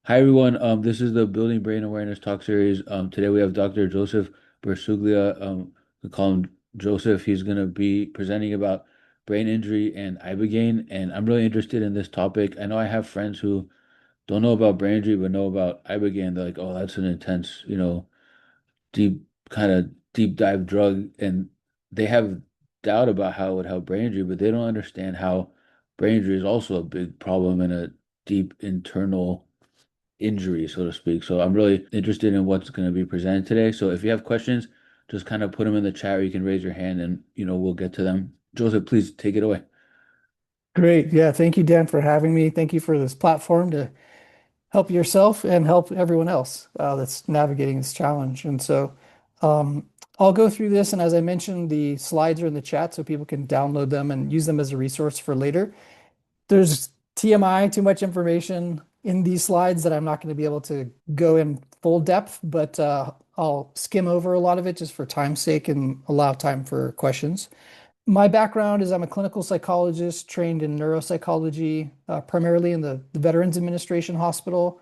Hi everyone. This is the Building Brain Awareness Talk series. Today we have Dr. Joseph Barsuglia. We call him Joseph. He's going to be presenting about brain injury and Ibogaine, and I'm really interested in this topic. I know I have friends who don't know about brain injury but know about Ibogaine. They're like, "Oh, that's an intense, deep kind of deep dive drug," and they have doubt about how it would help brain injury, but they don't understand how brain injury is also a big problem and a deep internal injury, so to speak. So I'm really interested in what's going to be presented today. So if you have questions, just kind of put them in the chat, or you can raise your hand and we'll get to them. Joseph, please take it away. Great. Yeah. Thank you, Dan, for having me. Thank you for this platform to help yourself and help everyone else that's navigating this challenge. Um, I'll go through this. And as I mentioned, the slides are in the chat so people can download them and use them as a resource for later. There's TMI, too much information in these slides that I'm not going to be able to go in full depth, but I'll skim over a lot of it just for time's sake and allow time for questions. My background is I'm a clinical psychologist trained in neuropsychology, primarily in the Veterans Administration Hospital.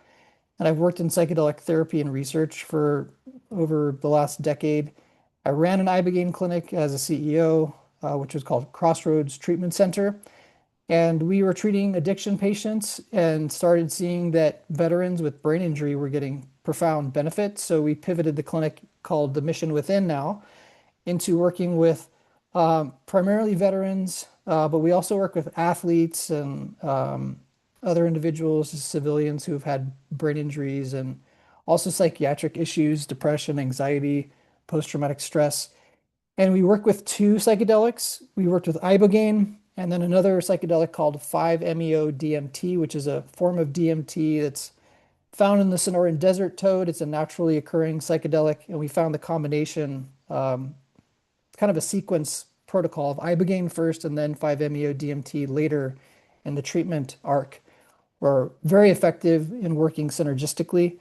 And I've worked in psychedelic therapy and research for over the last decade. I ran an Ibogaine clinic as a CEO, which was called Crossroads Treatment Center. And we were treating addiction patients and started seeing that veterans with brain injury were getting profound benefits. So we pivoted the clinic called The Mission Within now into working with primarily veterans, but we also work with athletes and other individuals, civilians who have had brain injuries and also psychiatric issues, depression, anxiety, post-traumatic stress. And we work with two psychedelics. We worked with Ibogaine and then another psychedelic called 5-MeO-DMT, which is a form of DMT that's found in the Sonoran Desert toad. It's a naturally occurring psychedelic, and we found the combination kind of a sequence protocol of Ibogaine first and then 5-MeO-DMT later in the treatment arc were very effective in working synergistically.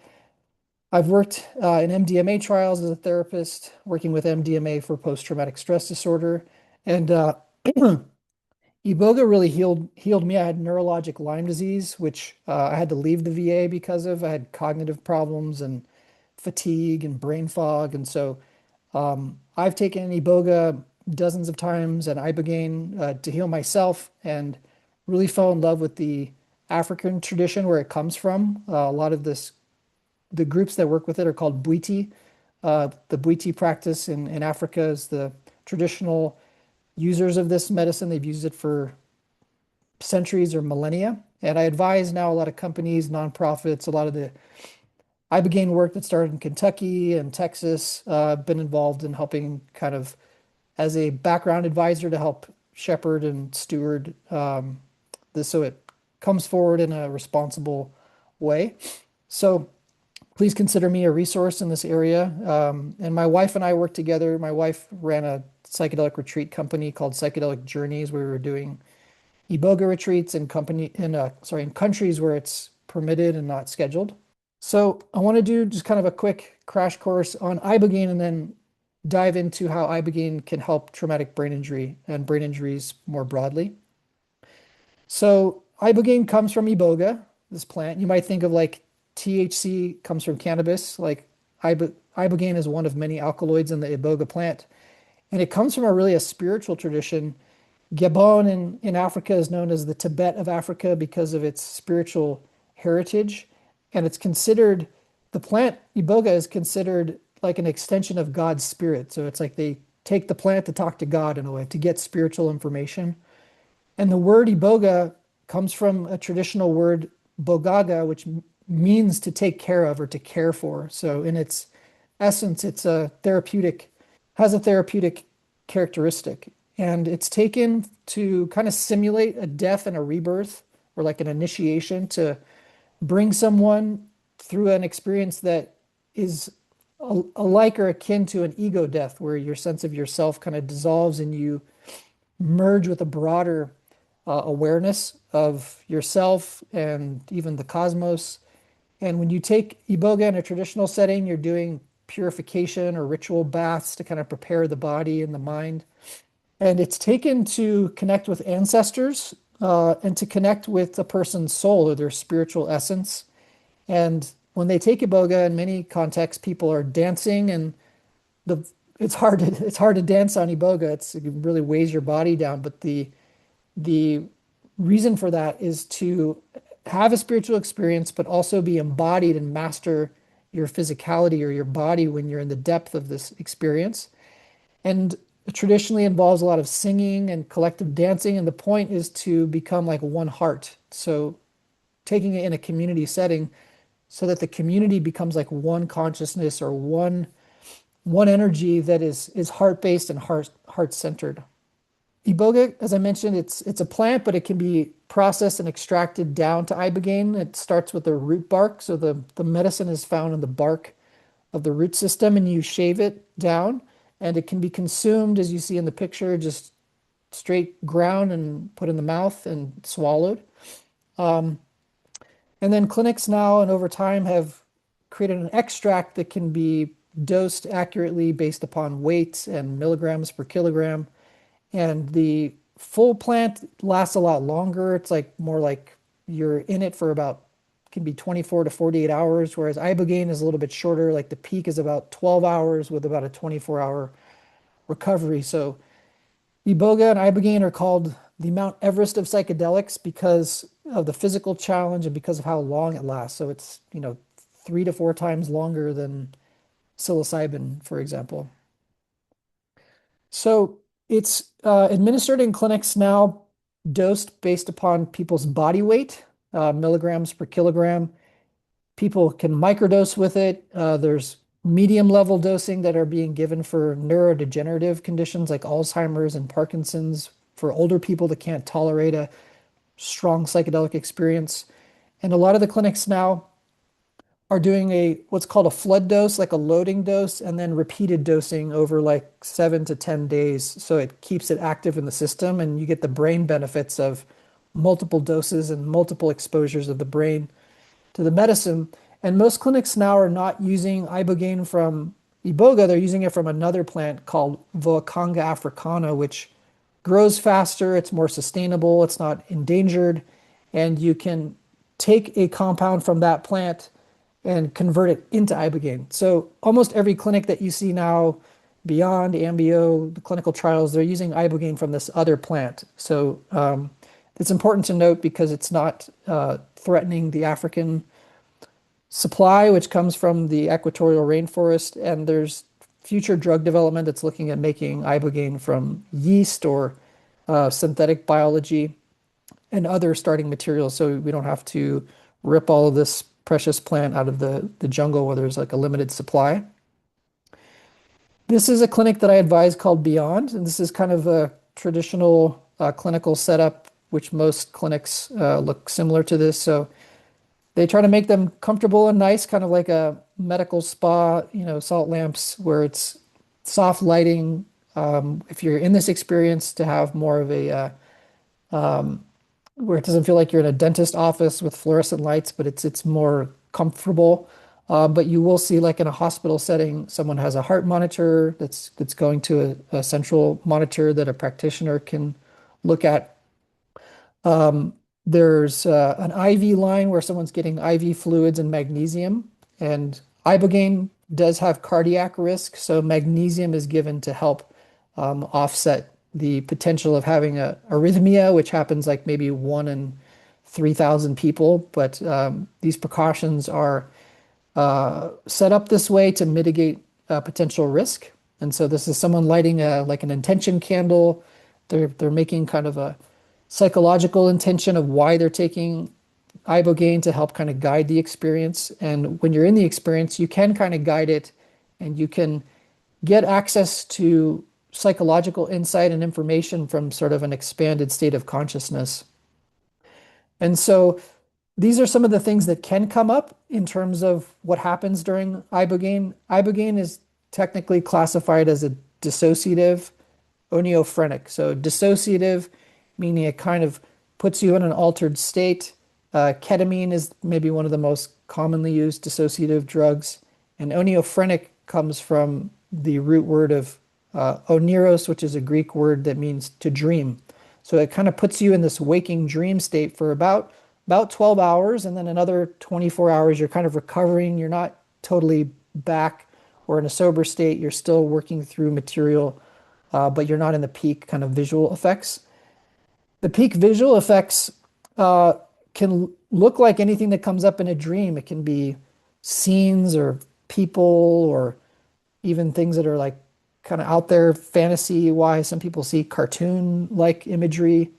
I've worked in MDMA trials as a therapist, working with MDMA for post-traumatic stress disorder, and Iboga really healed me. I had neurologic Lyme disease, which I had to leave the VA because of. I had cognitive problems and fatigue and brain fog, and so I've taken Iboga dozens of times and Ibogaine to heal myself and really fell in love with the African tradition where it comes from. A lot of the groups that work with it are called Bwiti. The Bwiti practice in Africa is the traditional users of this medicine. They've used it for centuries or millennia. And I advise now a lot of companies, nonprofits, a lot of the Ibogaine work that started in Kentucky and Texas. Been involved in helping kind of as a background advisor to help shepherd and steward this so it comes forward in a responsible way. So please consider me a resource in this area. And my wife and I work together. My wife ran a psychedelic retreat company called Psychedelic Journeys, where we were doing Iboga retreats in countries where it's permitted and not scheduled. So I want to do just kind of a quick crash course on Ibogaine and then dive into how Ibogaine can help traumatic brain injury and brain injuries more broadly. So Ibogaine comes from Iboga, this plant. You might think of like THC comes from cannabis, like Ibogaine is one of many alkaloids in the Iboga plant. And it comes from a spiritual tradition. Gabon in Africa is known as the Tibet of Africa because of its spiritual heritage. And it's considered, the plant Iboga is considered like an extension of God's spirit. So it's like they take the plant to talk to God in a way, to get spiritual information. And the word Iboga comes from a traditional word, bogaga, which means to take care of or to care for. So in its essence, it's a therapeutic, has a therapeutic characteristic. And it's taken to kind of simulate a death and a rebirth or like an initiation to bring someone through an experience that is alike or akin to an ego death, where your sense of yourself kind of dissolves and you merge with a broader awareness of yourself and even the cosmos. And when you take Iboga in a traditional setting, you're doing purification or ritual baths to kind of prepare the body and the mind. And it's taken to connect with ancestors and to connect with a person's soul or their spiritual essence. And when they take Iboga, in many contexts, people are dancing, and the it's hard to dance on Iboga. It really weighs your body down. But the reason for that is to have a spiritual experience, but also be embodied and master your physicality or your body when you're in the depth of this experience. And it traditionally involves a lot of singing and collective dancing. And the point is to become like one heart. So taking it in a community setting so that the community becomes like one consciousness or one energy that is heart-based and heart-centered. Iboga, as I mentioned, it's a plant, but it can be processed and extracted down to ibogaine. It starts with the root bark, so the medicine is found in the bark of the root system, and you shave it down, and it can be consumed, as you see in the picture, just straight ground and put in the mouth and swallowed. Um, and then clinics now and over time have created an extract that can be dosed accurately based upon weight and milligrams per kilogram. And the full plant lasts a lot longer. It's like more like you're in it for about, can be 24 to 48 hours, whereas Ibogaine is a little bit shorter. Like the peak is about 12 hours with about a 24-hour recovery. So Iboga and Ibogaine are called the Mount Everest of psychedelics because of the physical challenge and because of how long it lasts. So it's, 3 to 4 times longer than psilocybin, for example. So it's administered in clinics now, dosed based upon people's body weight, milligrams per kilogram. People can microdose with it. There's medium level dosing that are being given for neurodegenerative conditions like Alzheimer's and Parkinson's, for older people that can't tolerate a strong psychedelic experience. And a lot of the clinics now are doing what's called a flood dose, like a loading dose, and then repeated dosing over like 7 to 10 days. So it keeps it active in the system, and you get the brain benefits of multiple doses and multiple exposures of the brain to the medicine. And most clinics now are not using ibogaine from Iboga, they're using it from another plant called Voacanga africana, which grows faster, it's more sustainable, it's not endangered, and you can take a compound from that plant and convert it into ibogaine. So almost every clinic that you see now, beyond Ambio, the clinical trials, they're using ibogaine from this other plant. So it's important to note because it's not threatening the African supply, which comes from the equatorial rainforest, and there's future drug development that's looking at making ibogaine from yeast or synthetic biology and other starting materials, so we don't have to rip all of this precious plant out of the jungle where there's like a limited supply. This is a clinic that I advise called Beyond, and this is kind of a traditional clinical setup, which most clinics look similar to this. So they try to make them comfortable and nice, kind of like a medical spa, salt lamps where it's soft lighting. If you're in this experience, to have more of a where it doesn't feel like you're in a dentist office with fluorescent lights, but it's more comfortable. But you will see, like in a hospital setting, someone has a heart monitor that's going to a central monitor that a practitioner can look at. There's an IV line where someone's getting IV fluids and magnesium, and ibogaine does have cardiac risk, so magnesium is given to help offset the potential of having a arrhythmia, which happens like maybe 1 in 3,000 people. But these precautions are set up this way to mitigate potential risk. And so this is someone lighting like an intention candle. They're making kind of a psychological intention of why they're taking ibogaine to help kind of guide the experience. And when you're in the experience, you can kind of guide it, and you can get access to psychological insight and information from sort of an expanded state of consciousness. And so these are some of the things that can come up in terms of what happens during ibogaine. Ibogaine is technically classified as a dissociative oneiophrenic. So dissociative, meaning it kind of puts you in an altered state. Ketamine is maybe one of the most commonly used dissociative drugs. And oneiophrenic comes from the root word of oneros, which is a Greek word that means to dream. So it kind of puts you in this waking dream state for about about 12 hours, and then another 24 hours, you're kind of recovering. You're not totally back or in a sober state. You're still working through material, but you're not in the peak kind of visual effects. The peak visual effects uh, can look like anything that comes up in a dream. It can be scenes or people or even things that are like kind of out there fantasy wise. Some people see cartoon like imagery.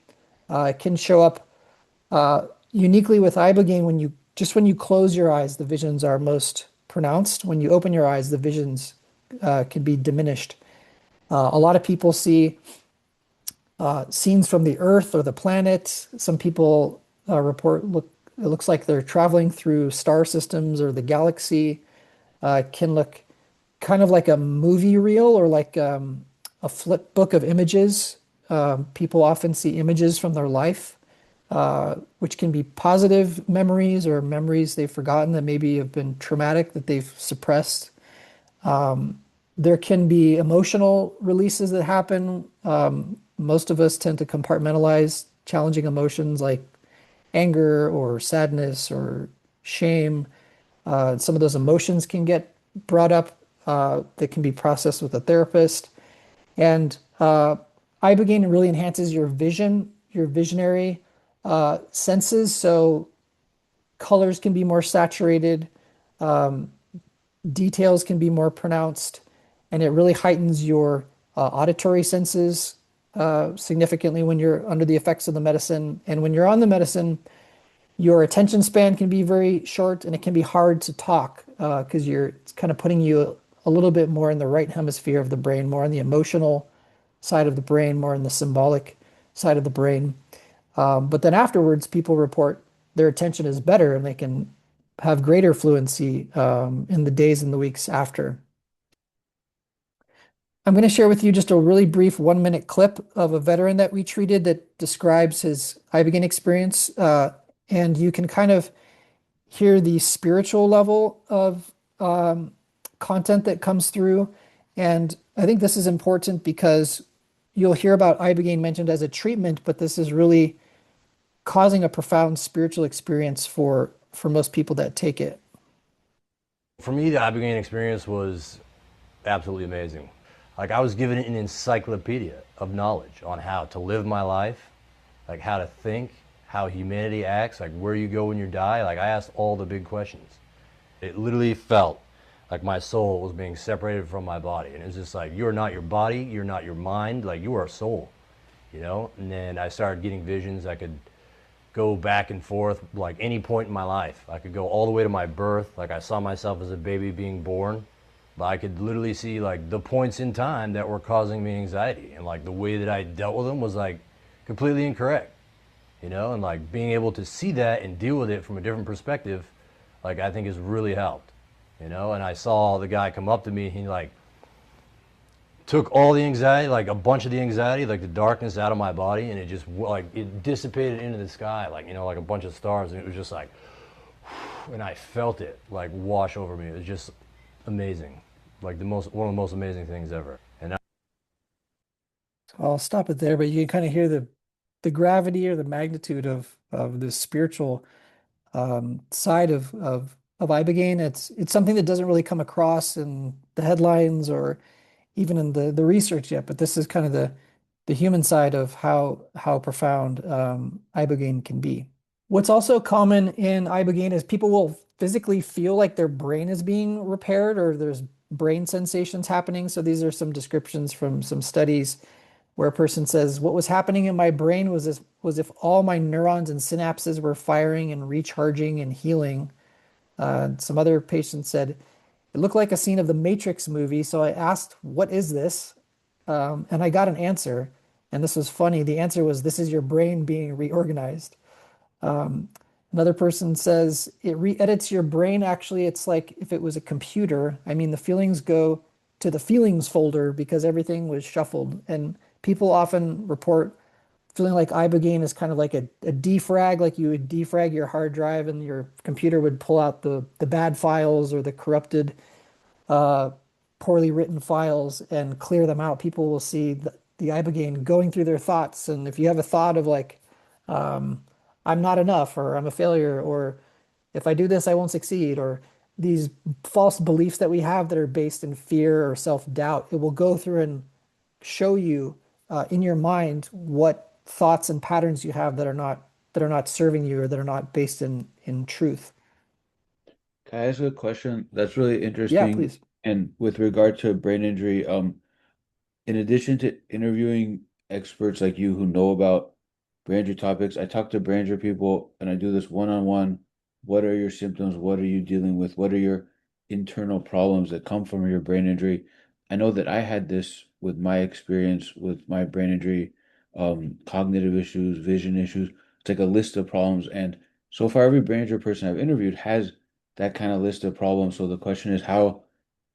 It can show up uniquely with Ibogaine when you close your eyes, the visions are most pronounced. When you open your eyes, the visions can be diminished. A lot of people see scenes from the Earth or the planet. Some people report it looks like they're traveling through star systems or the galaxy. It can look kind of like a movie reel or like a flip book of images. People often see images from their life, which can be positive memories or memories they've forgotten that maybe have been traumatic that they've suppressed. There can be emotional releases that happen. Most of us tend to compartmentalize challenging emotions like anger or sadness or shame. Some of those emotions can get brought up that can be processed with a therapist. And Ibogaine really enhances your vision, your visionary senses. So colors can be more saturated, details can be more pronounced, and it really heightens your auditory senses significantly when you're under the effects of the medicine. And when you're on the medicine, your attention span can be very short and it can be hard to talk because it's kind of putting you a little bit more in the right hemisphere of the brain, more on the emotional side of the brain, more on the symbolic side of the brain. But then afterwards, people report their attention is better and they can have greater fluency in the days and the weeks after. I'm going to share with you just a really brief 1 minute clip of a veteran that we treated that describes his Ibogaine experience. And you can kind of hear the spiritual level of content that comes through. And I think this is important because you'll hear about Ibogaine mentioned as a treatment, but this is really causing a profound spiritual experience for most people that take it. For me, the Ibogaine experience was absolutely amazing. Like I was given an encyclopedia of knowledge on how to live my life, like how to think, how humanity acts, like where you go when you die. Like I asked all the big questions. It literally felt like my soul was being separated from my body. And it was just like, you're not your body, you're not your mind, like you are a soul, you know? And then I started getting visions. I could go back and forth like any point in my life. I could go all the way to my birth. Like I saw myself as a baby being born. But I could literally see like the points in time that were causing me anxiety. And like the way that I dealt with them was like completely incorrect, you know? And like being able to see that and deal with it from a different perspective, like I think has really helped, you know? And I saw the guy come up to me and he like took all the anxiety, like a bunch of the anxiety, like the darkness out of my body, and it just like it dissipated into the sky, like, you know, like a bunch of stars. And it was just like, and I felt it like wash over me. It was just amazing, like one of the most amazing things ever. And I'll stop it there, but you can kind of hear the gravity or the magnitude of the spiritual side of Ibogaine. It's something that doesn't really come across in the headlines or even in the research yet, but this is kind of the human side of how profound Ibogaine can be. What's also common in Ibogaine is people will physically feel like their brain is being repaired or there's brain sensations happening. So these are some descriptions from some studies where a person says, what was happening in my brain was if all my neurons and synapses were firing and recharging and healing. Some other patients said, it looked like a scene of the Matrix movie. So I asked, what is this? And I got an answer. And this was funny. The answer was, this is your brain being reorganized. Um, Another person says it re-edits your brain. Actually, it's like if it was a computer. I mean, the feelings go to the feelings folder because everything was shuffled. And people often report feeling like Ibogaine is kind of like a defrag, like you would defrag your hard drive and your computer would pull out the bad files or the corrupted, uh, poorly written files and clear them out. People will see the Ibogaine going through their thoughts. And if you have a thought of like, I'm not enough, or I'm a failure, or if I do this, I won't succeed, or these false beliefs that we have that are based in fear or self-doubt. It will go through and show you in your mind what thoughts and patterns you have that are not serving you or that are not based in truth. Can I ask a question that's really Yeah, interesting? please. And with regard to brain injury, in addition to interviewing experts like you who know about brain injury topics, I talk to brain injury people and I do this one-on-one. What are your symptoms? What are you dealing with? What are your internal problems that come from your brain injury? I know that I had this with my experience with my brain injury, cognitive issues, vision issues. It's like a list of problems. And so far, every brain injury person I've interviewed has that kind of list of problems. So the question is, how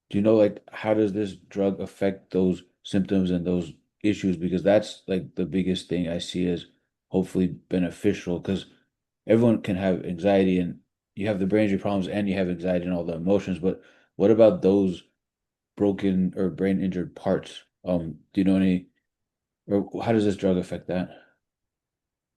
do you know, like, how does this drug affect those symptoms and those issues? Because that's like the biggest thing I see as hopefully beneficial because everyone can have anxiety and you have the brain injury problems and you have anxiety and all the emotions. But what about those broken or brain injured parts? Do you know any, or how does this drug affect that?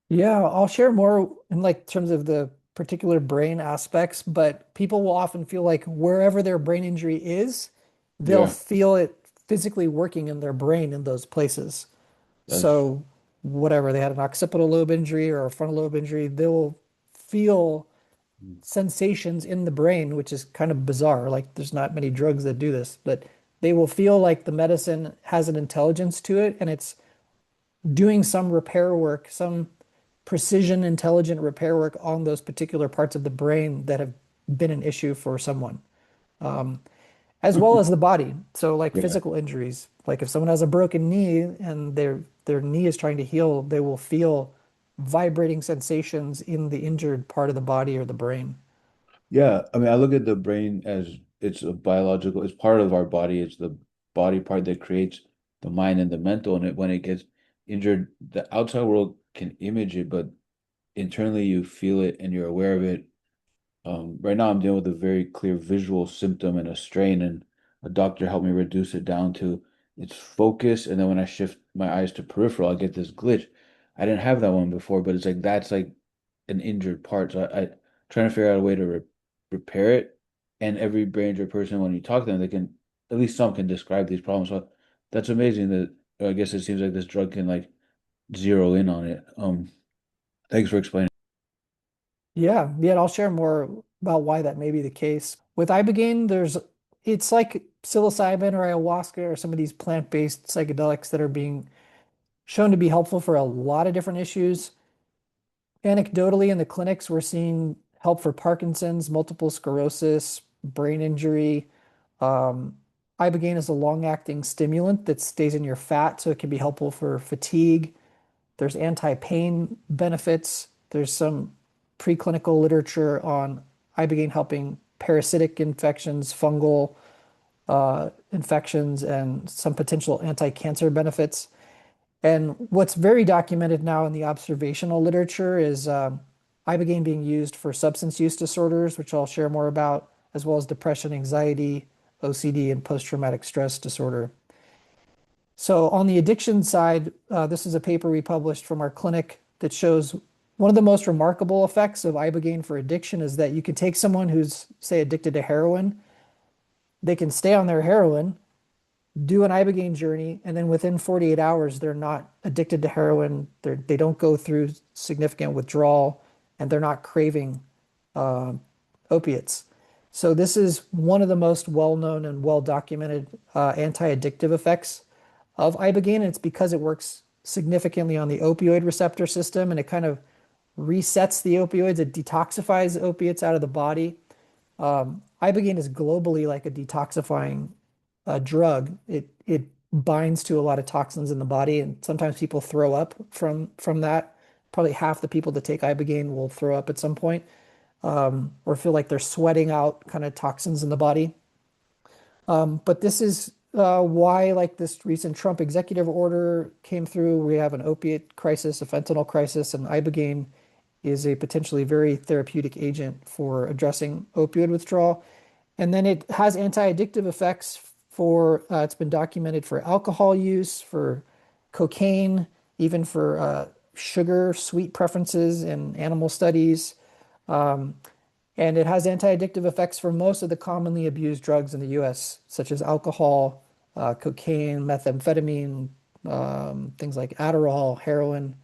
Yeah, I'll share more in like terms of the particular brain aspects, but people will often feel like wherever their brain injury is, they'll Yeah, feel it physically working in their brain in those places. that's So whatever, they had an occipital lobe injury or a frontal lobe injury, they'll feel sensations in the brain, which is kind of bizarre. Like there's not many drugs that do this, but they will feel like the medicine has an intelligence to it and it's doing some repair work, some precision intelligent repair work on those particular parts of the brain that have been an issue for someone, as well as the body. So like yeah. physical injuries, like if someone has a broken knee and their knee is trying to heal, they will feel vibrating sensations in the injured part of the body or the brain. Yeah, I mean, I look at the brain as it's a biological, it's part of our body. It's the body part that creates the mind and the mental. And when it gets injured, the outside world can image it, but internally you feel it and you're aware of it. Right now, I'm dealing with a very clear visual symptom and a strain, and a doctor helped me reduce it down to its focus. And then when I shift my eyes to peripheral, I get this glitch. I didn't have that one before, but it's like that's like an injured part. So I trying to figure out a way to repair it. And every brain injured person, when you talk to them, they can at least some can describe these problems. So that's amazing that I guess it seems like this drug can like zero in on it. Thanks for explaining. Yeah, yeah, and I'll share more about why that may be the case. With Ibogaine, it's like psilocybin or ayahuasca or some of these plant-based psychedelics that are being shown to be helpful for a lot of different issues. Anecdotally, in the clinics, we're seeing help for Parkinson's, multiple sclerosis, brain injury. Um, Ibogaine is a long-acting stimulant that stays in your fat, so it can be helpful for fatigue. There's anti-pain benefits. There's some preclinical literature on Ibogaine helping parasitic infections, fungal infections, and some potential anti-cancer benefits. And what's very documented now in the observational literature is Ibogaine being used for substance use disorders, which I'll share more about, as well as depression, anxiety, OCD, and post-traumatic stress disorder. So on the addiction side, this is a paper we published from our clinic that shows one of the most remarkable effects of Ibogaine for addiction is that you can take someone who's, say, addicted to heroin, they can stay on their heroin, do an Ibogaine journey, and then within 48 hours, they're not addicted to heroin. They don't go through significant withdrawal, and they're not craving uh, opiates. So this is one of the most well-known and well-documented anti-addictive effects of Ibogaine, and it's because it works significantly on the opioid receptor system, and it kind of resets the opioids. It detoxifies opiates out of the body. Ibogaine is globally like a detoxifying drug. It binds to a lot of toxins in the body, and sometimes people throw up from that. Probably half the people that take Ibogaine will throw up at some point, or feel like they're sweating out kind of toxins in the body. But this is why, like this recent Trump executive order came through. We have an opiate crisis, a fentanyl crisis, and Ibogaine is a potentially very therapeutic agent for addressing opioid withdrawal. And then it has anti-addictive effects for, it's been documented for alcohol use, for cocaine, even for sugar, sweet preferences in animal studies. Um, and it has anti-addictive effects for most of the commonly abused drugs in the US, such as alcohol, cocaine, methamphetamine, things like Adderall, heroin.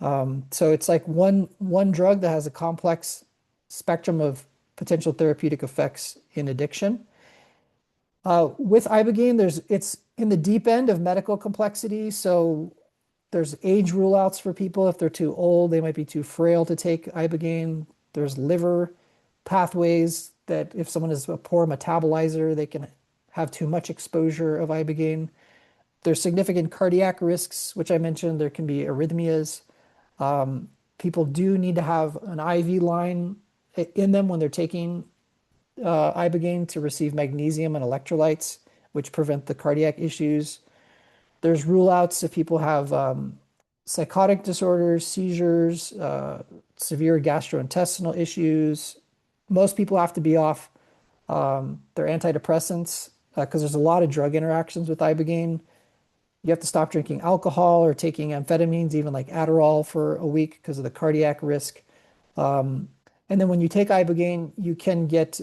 So it's like one drug that has a complex spectrum of potential therapeutic effects in addiction. With Ibogaine, it's in the deep end of medical complexity. So there's age rule outs for people if they're too old, they might be too frail to take Ibogaine. There's liver pathways that if someone is a poor metabolizer, they can have too much exposure of Ibogaine. There's significant cardiac risks, which I mentioned. There can be arrhythmias. People do need to have an IV line in them when they're taking Ibogaine to receive magnesium and electrolytes, which prevent the cardiac issues. There's rule outs if people have psychotic disorders, seizures, severe gastrointestinal issues. Most people have to be off their antidepressants because there's a lot of drug interactions with Ibogaine. You have to stop drinking alcohol or taking amphetamines, even like Adderall, for a week because of the cardiac risk. And then when you take Ibogaine, you can get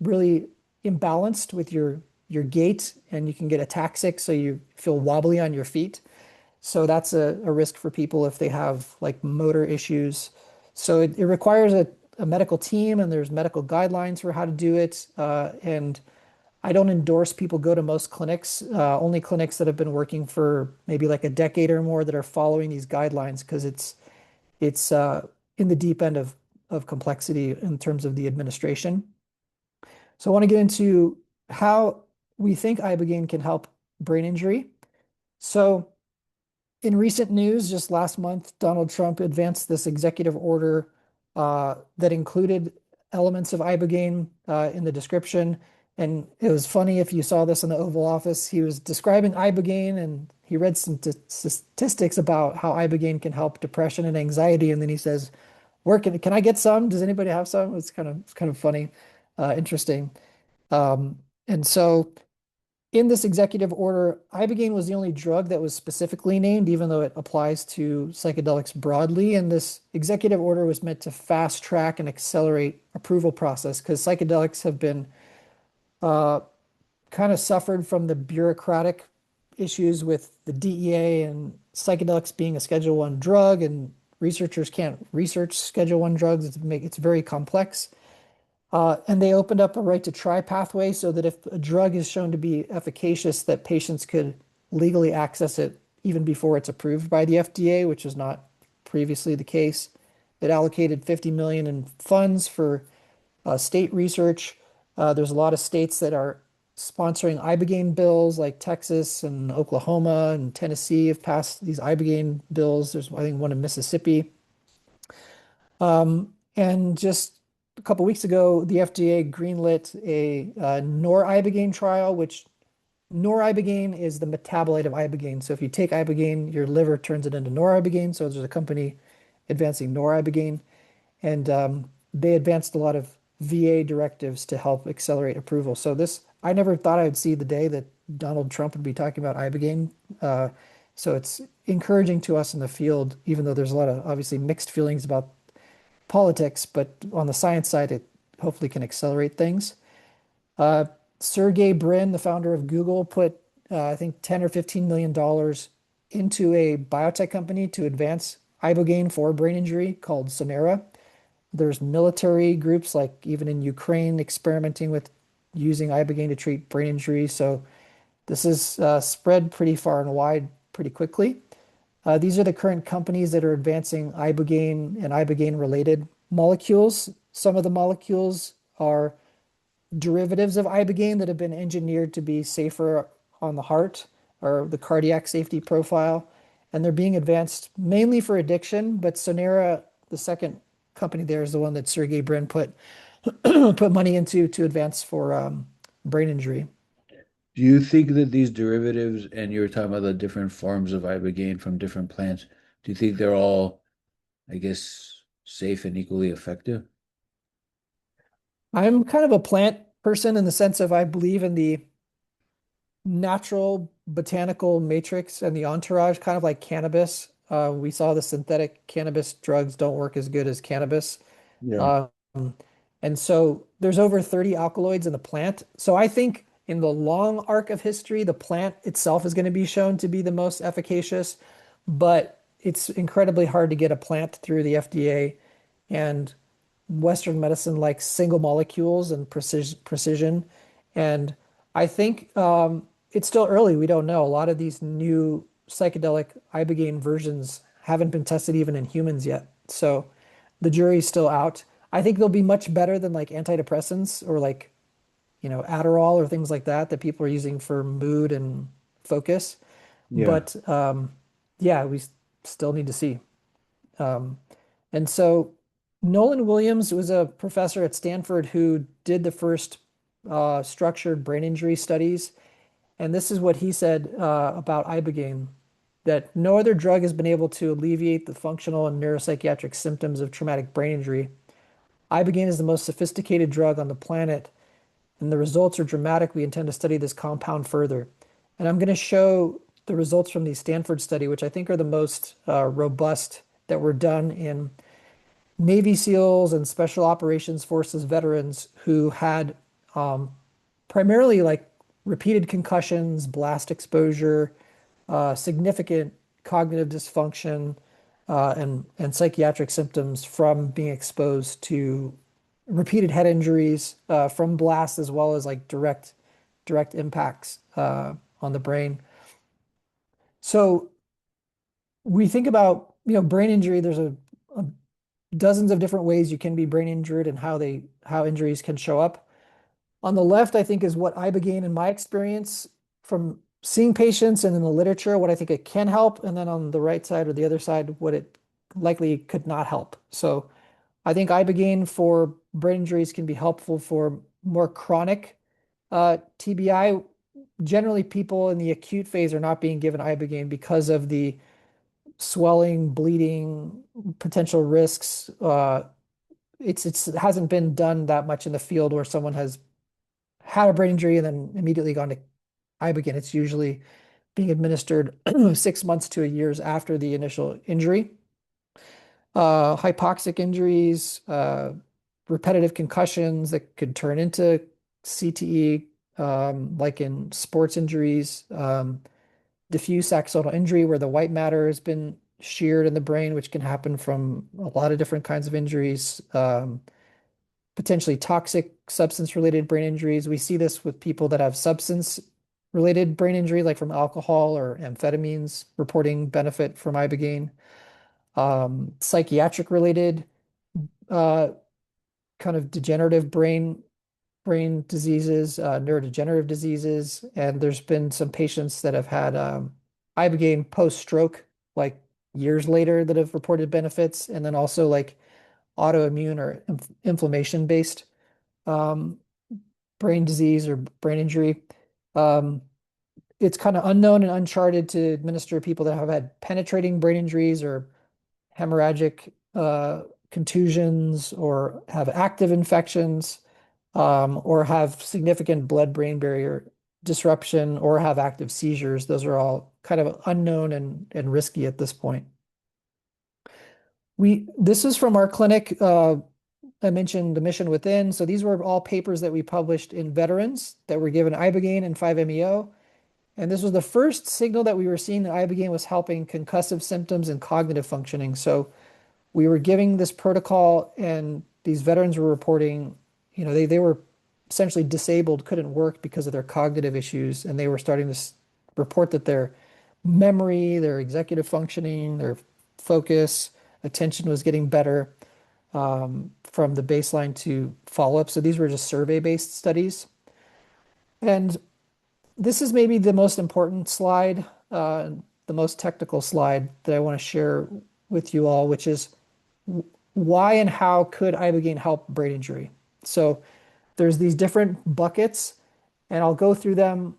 really imbalanced with your gait, and you can get ataxic, so you feel wobbly on your feet. So that's a risk for people if they have like motor issues. So it requires a medical team, and there's medical guidelines for how to do it. And I don't endorse people go to most clinics, only clinics that have been working for maybe like a decade or more that are following these guidelines because it's in the deep end of complexity in terms of the administration. So I want to get into how we think Ibogaine can help brain injury. So in recent news, just last month, Donald Trump advanced this executive order that included elements of Ibogaine in the description. And it was funny if you saw this in the Oval Office. He was describing Ibogaine and he read some statistics about how Ibogaine can help depression and anxiety. And then he says, "Where can I get some? Does anybody have some?" It's kind of funny, interesting. And so in this executive order, Ibogaine was the only drug that was specifically named, even though it applies to psychedelics broadly. And this executive order was meant to fast track and accelerate approval process because psychedelics have been uh, kind of suffered from the bureaucratic issues with the DEA and psychedelics being a Schedule One drug, and researchers can't research Schedule One drugs. It's very complex. And they opened up a right to try pathway so that if a drug is shown to be efficacious, that patients could legally access it even before it's approved by the FDA, which is not previously the case. It allocated 50 million in funds for state research. There's a lot of states that are sponsoring Ibogaine bills, like Texas and Oklahoma and Tennessee have passed these Ibogaine bills. There's, I think, one in Mississippi. And just a couple weeks ago, the FDA greenlit a noribogaine trial, which noribogaine is the metabolite of ibogaine. So if you take ibogaine, your liver turns it into noribogaine. So there's a company advancing noribogaine, and they advanced a lot of VA directives to help accelerate approval. So this, I never thought I would see the day that Donald Trump would be talking about ibogaine. So it's encouraging to us in the field, even though there's a lot of obviously mixed feelings about politics, but on the science side, it hopefully can accelerate things. Sergey Brin, the founder of Google, put I think 10 or 15 million dollars into a biotech company to advance Ibogaine for brain injury called Sonera. There's military groups like even in Ukraine experimenting with using Ibogaine to treat brain injury. So this is spread pretty far and wide pretty quickly. These are the current companies that are advancing Ibogaine and Ibogaine related molecules. Some of the molecules are derivatives of Ibogaine that have been engineered to be safer on the heart or the cardiac safety profile. And they're being advanced mainly for addiction, but Sonera, the second company there, is the one that Sergey Brin put put money into to advance for brain injury. Do you think that these derivatives, and you were talking about the different forms of ibogaine from different plants, do you think they're all, I guess, safe and equally effective? I'm kind of a plant person in the sense of I believe in the natural botanical matrix and the entourage, kind of like cannabis. We saw the synthetic cannabis drugs don't work as good as cannabis. Yeah. Um, and so there's over 30 alkaloids in the plant. So I think in the long arc of history, the plant itself is going to be shown to be the most efficacious, but it's incredibly hard to get a plant through the FDA. And Western medicine likes single molecules and precision. And I think it's still early. We don't know. A lot of these new psychedelic Ibogaine versions haven't been tested even in humans yet. So the jury's still out. I think they'll be much better than like antidepressants or like, Adderall or things like that that people are using for mood and focus. Yeah. But yeah, we still need to see. Um, and so Nolan Williams was a professor at Stanford who did the first structured brain injury studies. And this is what he said about Ibogaine, that no other drug has been able to alleviate the functional and neuropsychiatric symptoms of traumatic brain injury. Ibogaine is the most sophisticated drug on the planet, and the results are dramatic. We intend to study this compound further. And I'm going to show the results from the Stanford study, which I think are the most robust that were done in Navy SEALs and Special Operations Forces veterans who had primarily like repeated concussions, blast exposure, significant cognitive dysfunction, and psychiatric symptoms from being exposed to repeated head injuries from blasts as well as like direct impacts on the brain. So we think about brain injury. There's a dozens of different ways you can be brain injured and how injuries can show up. On the left, I think is what Ibogaine in my experience from seeing patients and in the literature, what I think it can help, and then on the right side or the other side, what it likely could not help. So I think Ibogaine for brain injuries can be helpful for more chronic TBI. Generally, people in the acute phase are not being given Ibogaine because of the swelling, bleeding, potential risks. It hasn't been done that much in the field where someone has had a brain injury and then immediately gone to Ibogaine. It's usually being administered 6 months to a years after the initial injury. Hypoxic injuries, repetitive concussions that could turn into CTE, like in sports injuries, diffuse axonal injury where the white matter has been sheared in the brain, which can happen from a lot of different kinds of injuries, potentially toxic substance-related brain injuries. We see this with people that have substance-related brain injury, like from alcohol or amphetamines, reporting benefit from Ibogaine. Psychiatric-related uh, kind of degenerative brain diseases, neurodegenerative diseases, and there's been some patients that have had Ibogaine post-stroke, like years later, that have reported benefits, and then also like autoimmune or inflammation-based um, brain disease or brain injury. Um, it's kind of unknown and uncharted to administer people that have had penetrating brain injuries or hemorrhagic contusions or have active infections or have significant blood-brain barrier disruption or have active seizures. Those are all kind of unknown and risky at this point. This is from our clinic. I mentioned the mission within. So these were all papers that we published in veterans that were given Ibogaine and 5-MeO. And this was the first signal that we were seeing that Ibogaine was helping concussive symptoms and cognitive functioning. So we were giving this protocol and these veterans were reporting, they were essentially disabled, couldn't work because of their cognitive issues. And they were starting to report that their memory, their executive functioning, their focus, attention was getting better from the baseline to follow-up. So these were just survey-based studies. And this is maybe the most important slide, the most technical slide that I want to share with you all, which is why and how could Ibogaine help brain injury? So there's these different buckets, and I'll go through them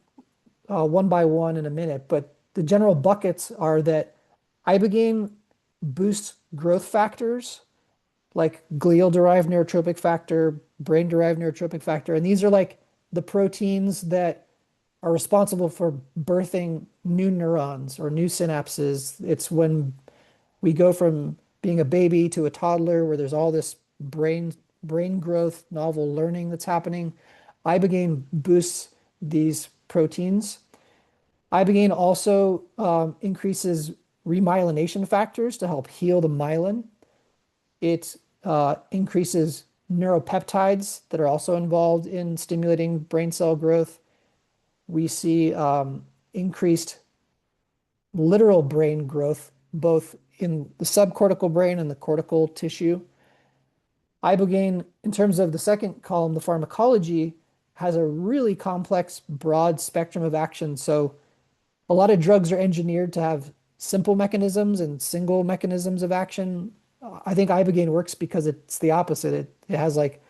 one by one in a minute. But the general buckets are that Ibogaine boosts growth factors like glial-derived neurotropic factor, brain-derived neurotropic factor, and these are like the proteins that are responsible for birthing new neurons or new synapses. It's when we go from being a baby to a toddler where there's all this brain growth, novel learning that's happening. Ibogaine boosts these proteins. Ibogaine also increases remyelination factors to help heal the myelin. It increases neuropeptides that are also involved in stimulating brain cell growth. We see increased literal brain growth, both in the subcortical brain and the cortical tissue. Ibogaine, in terms of the second column, the pharmacology, has a really complex, broad spectrum of action. So a lot of drugs are engineered to have simple mechanisms and single mechanisms of action. I think Ibogaine works because it's the opposite. It has like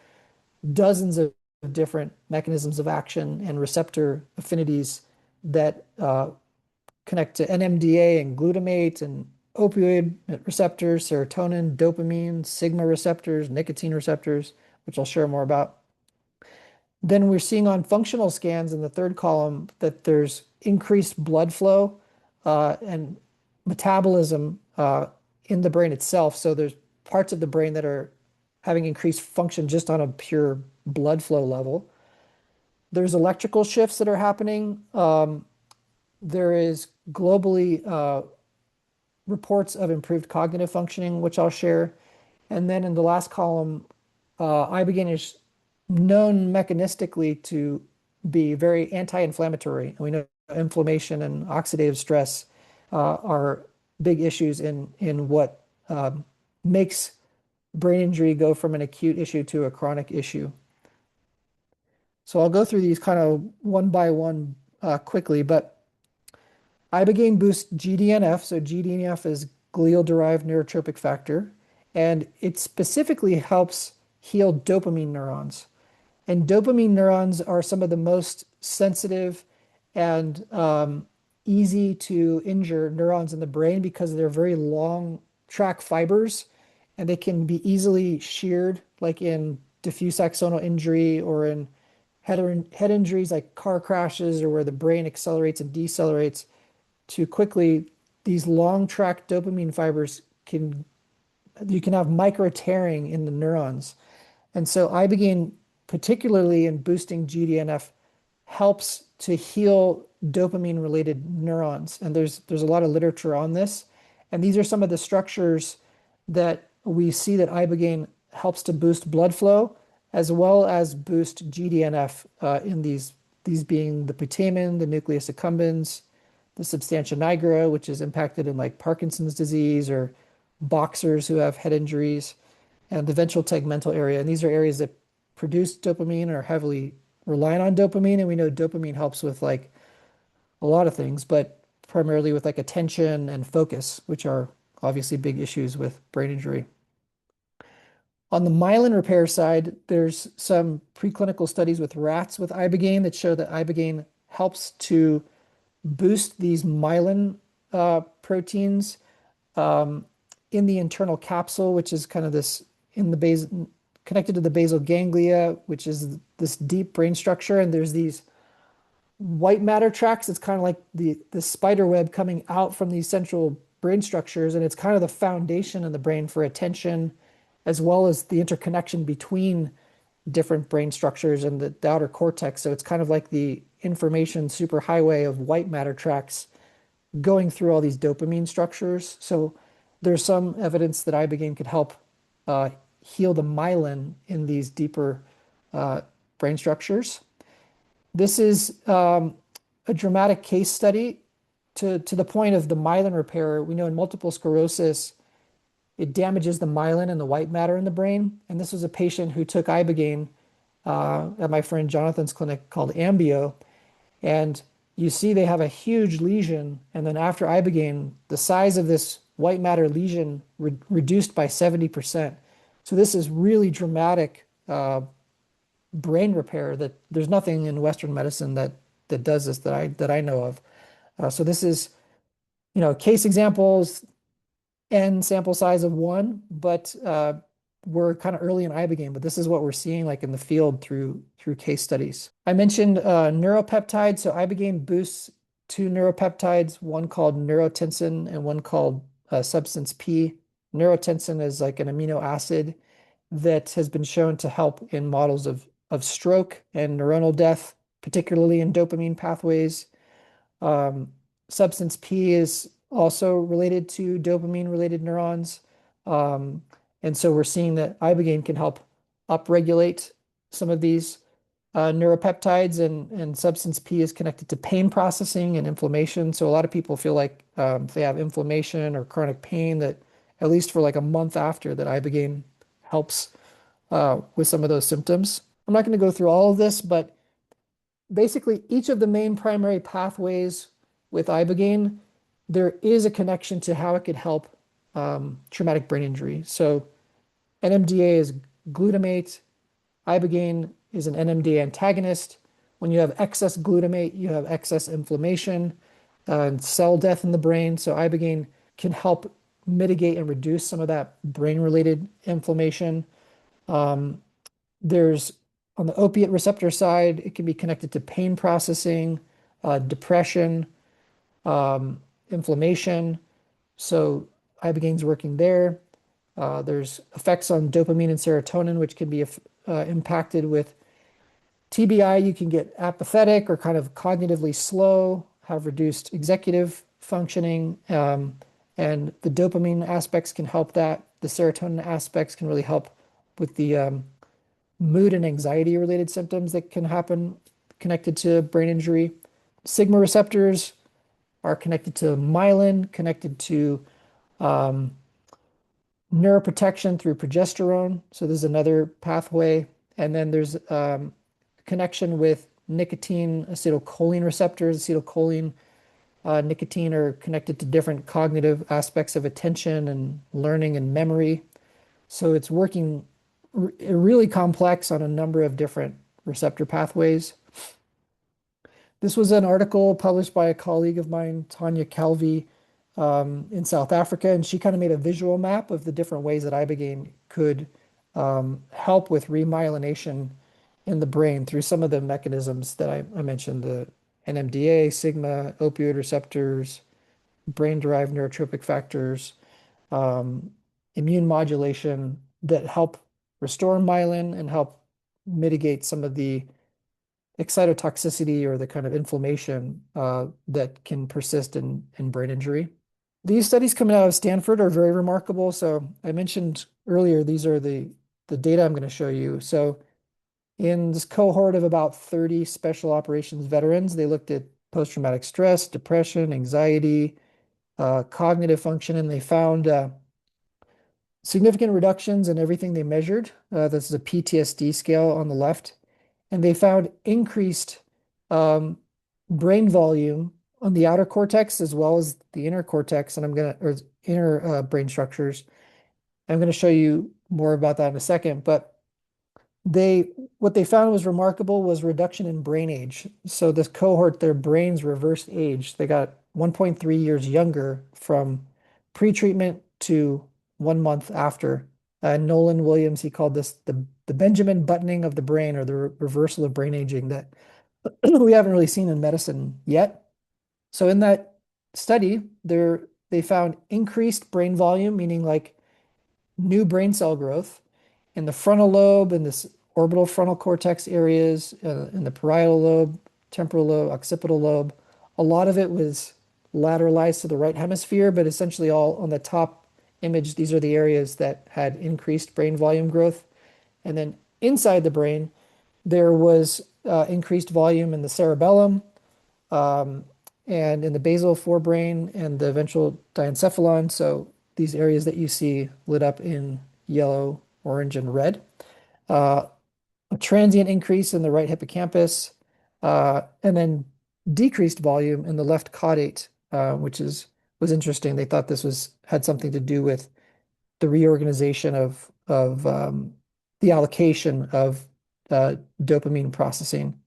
dozens of different mechanisms of action and receptor affinities that connect to NMDA and glutamate and opioid receptors, serotonin, dopamine, sigma receptors, nicotine receptors, which I'll share more about. Then we're seeing on functional scans in the third column that there's increased blood flow and metabolism in the brain itself. So there's parts of the brain that are having increased function just on a pure blood flow level. There's electrical shifts that are happening. There is globally reports of improved cognitive functioning, which I'll share. And then in the last column, Ibogaine is known mechanistically to be very anti-inflammatory. And we know inflammation and oxidative stress are big issues in what makes brain injury go from an acute issue to a chronic issue. So I'll go through these kind of one by one quickly, but Ibogaine boosts GDNF. So GDNF is glial-derived neurotrophic factor, and it specifically helps heal dopamine neurons. And dopamine neurons are some of the most sensitive and easy to injure neurons in the brain because they're very long track fibers and they can be easily sheared, like in diffuse axonal injury or in head injuries like car crashes or where the brain accelerates and decelerates too quickly. These long track dopamine fibers you can have micro tearing in the neurons. And so Ibogaine, particularly in boosting GDNF, helps to heal dopamine related neurons. And there's a lot of literature on this. And these are some of the structures that we see that Ibogaine helps to boost blood flow as well as boost GDNF in these being the putamen, the nucleus accumbens, the substantia nigra, which is impacted in like Parkinson's disease or boxers who have head injuries, and the ventral tegmental area. And these are areas that produce dopamine and are heavily reliant on dopamine. And we know dopamine helps with like a lot of things, but primarily with like attention and focus, which are obviously big issues with brain injury. On the myelin repair side, there's some preclinical studies with rats with Ibogaine that show that Ibogaine helps to boost these myelin proteins in the internal capsule, which is kind of this in the base connected to the basal ganglia, which is this deep brain structure. And there's these white matter tracks. It's kind of like the spider web coming out from these central brain structures. And it's kind of the foundation in the brain for attention, as well as the interconnection between different brain structures and the outer cortex. So it's kind of like the information superhighway of white matter tracks going through all these dopamine structures. So there's some evidence that Ibogaine could help heal the myelin in these deeper brain structures. This is a dramatic case study to the point of the myelin repair. We know in multiple sclerosis, it damages the myelin and the white matter in the brain. And this was a patient who took Ibogaine at my friend Jonathan's clinic called Ambio. And you see they have a huge lesion. And then after Ibogaine, the size of this white matter lesion reduced by 70%. So this is really dramatic brain repair that there's nothing in Western medicine that does this that I know of. So this is, case examples, N sample size of 1, but we're kind of early in Ibogaine, but this is what we're seeing like in the field through case studies. I mentioned neuropeptides. So Ibogaine boosts 2 neuropeptides, one called neurotensin and one called substance P. Neurotensin is like an amino acid that has been shown to help in models of stroke and neuronal death, particularly in dopamine pathways. Um, Substance P is also related to dopamine-related neurons. Um, and so we're seeing that Ibogaine can help upregulate some of these neuropeptides, and substance P is connected to pain processing and inflammation. So a lot of people feel like if they have inflammation or chronic pain, that at least for like a month after, that Ibogaine helps with some of those symptoms. I'm not going to go through all of this, but basically each of the main primary pathways with Ibogaine, there is a connection to how it could help traumatic brain injury. So NMDA is glutamate. Ibogaine is an NMDA antagonist. When you have excess glutamate, you have excess inflammation and cell death in the brain. So Ibogaine can help mitigate and reduce some of that brain-related inflammation. There's on the opiate receptor side, it can be connected to pain processing, depression, inflammation. So Ibogaine's working there. There's effects on dopamine and serotonin, which can be impacted with TBI. You can get apathetic or kind of cognitively slow, have reduced executive functioning, and the dopamine aspects can help that. The serotonin aspects can really help with the mood and anxiety related symptoms that can happen connected to brain injury. Sigma receptors are connected to myelin, connected to neuroprotection through progesterone. So there's another pathway. And then there's connection with nicotine acetylcholine receptors. Acetylcholine, nicotine are connected to different cognitive aspects of attention and learning and memory. So it's working really complex on a number of different receptor pathways. This was an article published by a colleague of mine, Tanya Calvi, in South Africa, and she kind of made a visual map of the different ways that Ibogaine could help with remyelination in the brain through some of the mechanisms that I mentioned, the NMDA, sigma, opioid receptors, brain-derived neurotropic factors, immune modulation that help restore myelin and help mitigate some of the excitotoxicity or the kind of inflammation that can persist in brain injury. These studies coming out of Stanford are very remarkable. So I mentioned earlier, these are the data I'm going to show you. So in this cohort of about 30 special operations veterans, they looked at post-traumatic stress, depression, anxiety, cognitive function, and they found significant reductions in everything they measured. This is a PTSD scale on the left. And they found increased brain volume on the outer cortex as well as the inner cortex, or inner brain structures. I'm going to show you more about that in a second. But what they found was remarkable was reduction in brain age. So this cohort, their brains reversed age. They got 1.3 years younger from pre-treatment to 1 month after. Nolan Williams, he called this the Benjamin buttoning of the brain, or the reversal of brain aging that we haven't really seen in medicine yet. So in that study, they found increased brain volume, meaning like new brain cell growth in the frontal lobe and this orbital frontal cortex areas, in the parietal lobe, temporal lobe, occipital lobe. A lot of it was lateralized to the right hemisphere, but essentially all on the top image, these are the areas that had increased brain volume growth. And then inside the brain, there was increased volume in the cerebellum, and in the basal forebrain and the ventral diencephalon. So these areas that you see lit up in yellow, orange, and red. A transient increase in the right hippocampus, and then decreased volume in the left caudate, which was interesting. They thought this had something to do with the reorganization of the allocation of dopamine processing.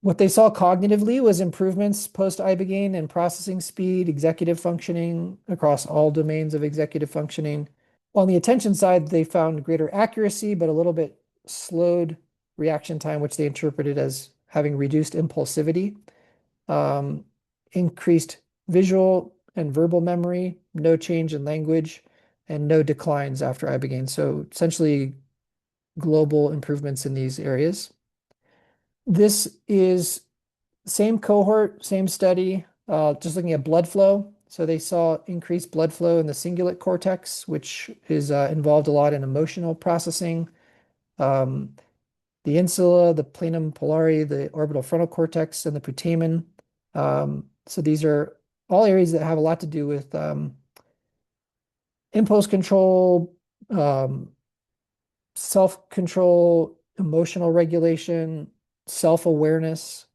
What they saw cognitively was improvements post-Ibogaine in processing speed, executive functioning across all domains of executive functioning. On the attention side, they found greater accuracy, but a little bit slowed reaction time, which they interpreted as having reduced impulsivity, increased visual and verbal memory, no change in language, and no declines after Ibogaine. So essentially global improvements in these areas. This is same cohort, same study, just looking at blood flow. So they saw increased blood flow in the cingulate cortex, which is involved a lot in emotional processing. Um, the insula, the planum polari, the orbital frontal cortex, and the putamen. So these are all areas that have a lot to do with impulse control, um, self-control, emotional regulation, self-awareness.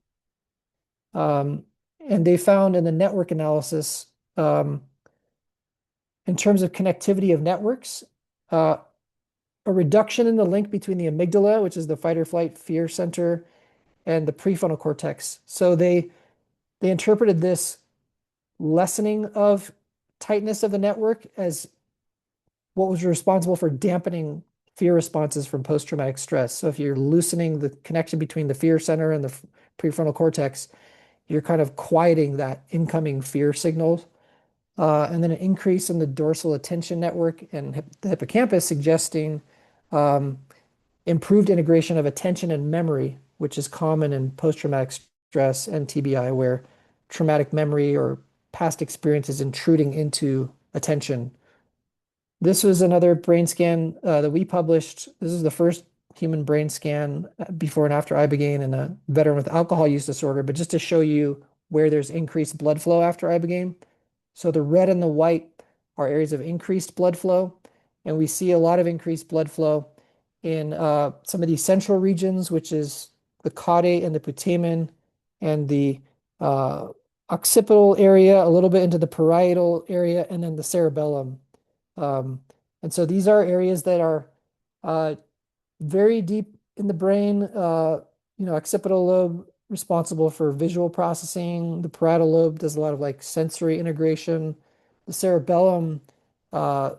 Um, and they found in the network analysis, um, in terms of connectivity of networks, uh, a reduction in the link between the amygdala, which is the fight or flight fear center, and the prefrontal cortex. So they interpreted this lessening of tightness of the network as what was responsible for dampening fear responses from post-traumatic stress. So if you're loosening the connection between the fear center and the prefrontal cortex, you're kind of quieting that incoming fear signal. And then an increase in the dorsal attention network and the hippocampus, suggesting um, improved integration of attention and memory, which is common in post-traumatic stress and TBI, where traumatic memory or past experience is intruding into attention. This was another brain scan that we published. This is the first human brain scan before and after Ibogaine in a veteran with alcohol use disorder, but just to show you where there's increased blood flow after Ibogaine. So the red and the white are areas of increased blood flow, and we see a lot of increased blood flow in some of these central regions, which is the caudate and the putamen, and the uh, occipital area, a little bit into the parietal area, and then the cerebellum. Um, and so these are areas that are uh, very deep in the brain. Occipital lobe responsible for visual processing. The parietal lobe does a lot of like sensory integration. The cerebellum uh,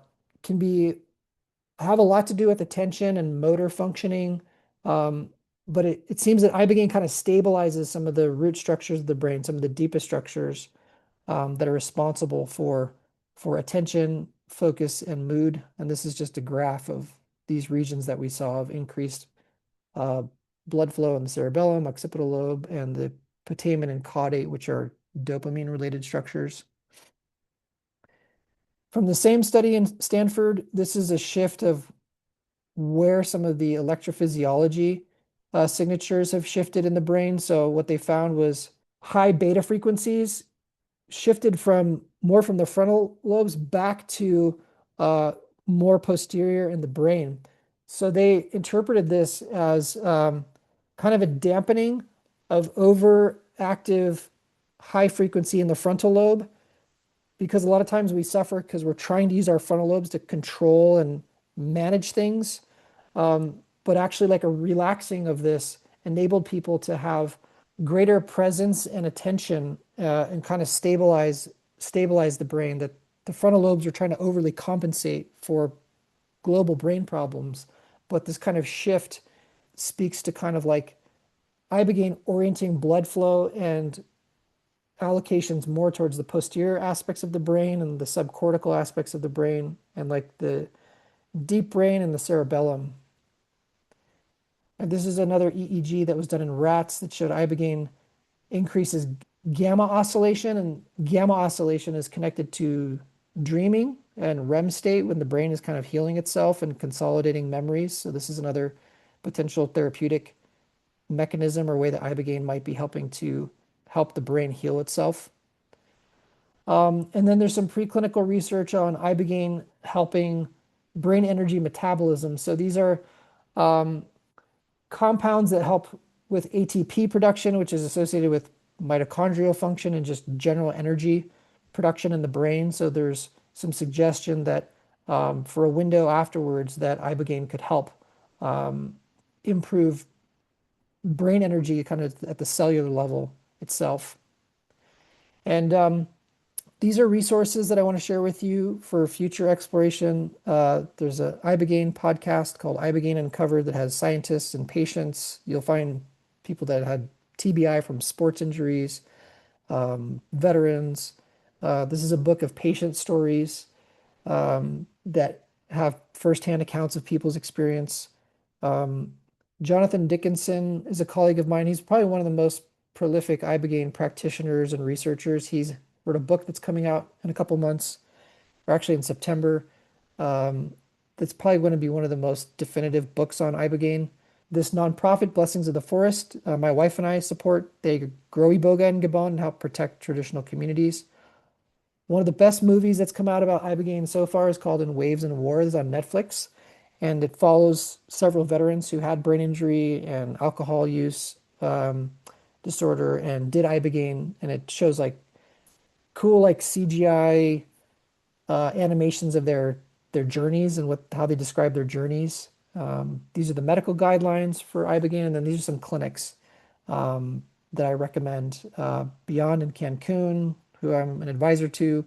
can be have a lot to do with attention and motor functioning. Um, but it seems that Ibogaine kind of stabilizes some of the root structures of the brain, some of the deepest structures that are responsible for attention, focus, and mood. And this is just a graph of these regions that we saw of increased uh, blood flow in the cerebellum, occipital lobe, and the putamen and caudate, which are dopamine-related structures. From the same study in Stanford, this is a shift of where some of the electrophysiology signatures have shifted in the brain. So what they found was high beta frequencies shifted from more from the frontal lobes back to uh, more posterior in the brain. So they interpreted this as kind of a dampening of overactive high frequency in the frontal lobe, because a lot of times we suffer because we're trying to use our frontal lobes to control and manage things. But actually, like a relaxing of this enabled people to have greater presence and attention and kind of stabilize the brain. That the frontal lobes are trying to overly compensate for global brain problems, but this kind of shift speaks to kind of like Ibogaine orienting blood flow and allocations more towards the posterior aspects of the brain and the subcortical aspects of the brain, and like the deep brain and the cerebellum. And this is another EEG that was done in rats that showed Ibogaine increases gamma oscillation, and gamma oscillation is connected to dreaming and REM state when the brain is kind of healing itself and consolidating memories. So this is another potential therapeutic mechanism or way that Ibogaine might be helping to help the brain heal itself. And then there's some preclinical research on Ibogaine helping brain energy metabolism. So these are compounds that help with ATP production, which is associated with mitochondrial function and just general energy production in the brain. So there's some suggestion that for a window afterwards that Ibogaine could help improve brain energy kind of at the cellular level itself. And these are resources that I want to share with you for future exploration. There's an Ibogaine podcast called Ibogaine Uncovered that has scientists and patients. You'll find people that had TBI from sports injuries, veterans, This is a book of patient stories that have firsthand accounts of people's experience. Um, Jonathan Dickinson is a colleague of mine. He's probably one of the most prolific Ibogaine practitioners and researchers. He's wrote a book that's coming out in a couple months, or actually in September. Um, that's probably going to be one of the most definitive books on Ibogaine. This nonprofit, Blessings of the Forest, my wife and I support. They grow Iboga in Gabon and help protect traditional communities. One of the best movies that's come out about Ibogaine so far is called In Waves and Wars on Netflix, and it follows several veterans who had brain injury and alcohol use disorder and did Ibogaine, and it shows like cool like CGI animations of their journeys and what how they describe their journeys. These are the medical guidelines for Ibogaine, and then these are some clinics that I recommend. Beyond in Cancun, who I'm an advisor to,